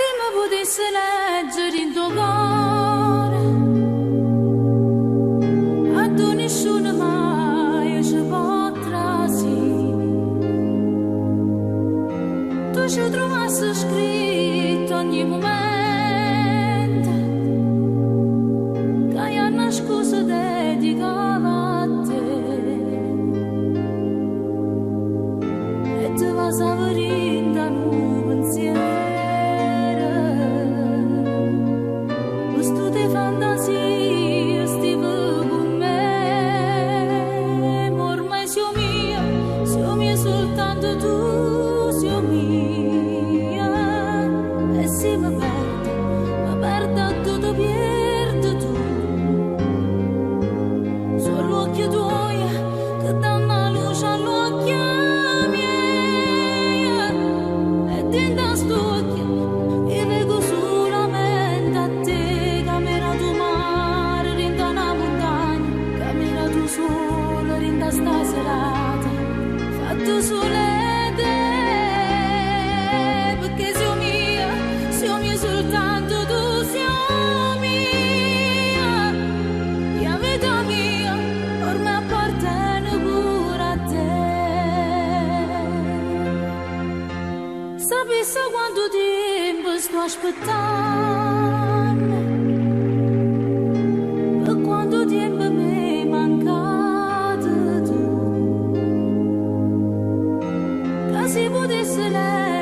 Se mi potessi leggere in tuo cuore, a tu nessuno mai ci potrà sì. Tu ci trovassi scritto ogni momento che hai una scusa dedicata a te e ti vas a venire da un pensiero. Fantasia stiva con me, ma ormai sei mia soltanto tu, sei mia. E se mi perdo tutto, perdo tu. Sono gli occhi tuoi che danno la luce agli occhi miei, e dentro a sto occhio io vedo solamente a te. Solo rinda sta serata, fatto sole te, perché sei mia soltanto tu, sei mia, la vita mia, ormai appartiene pure a te. Sapessi quanto tempo sto aspettando, per quanto tempo mi mancato tu, che si potesse leggere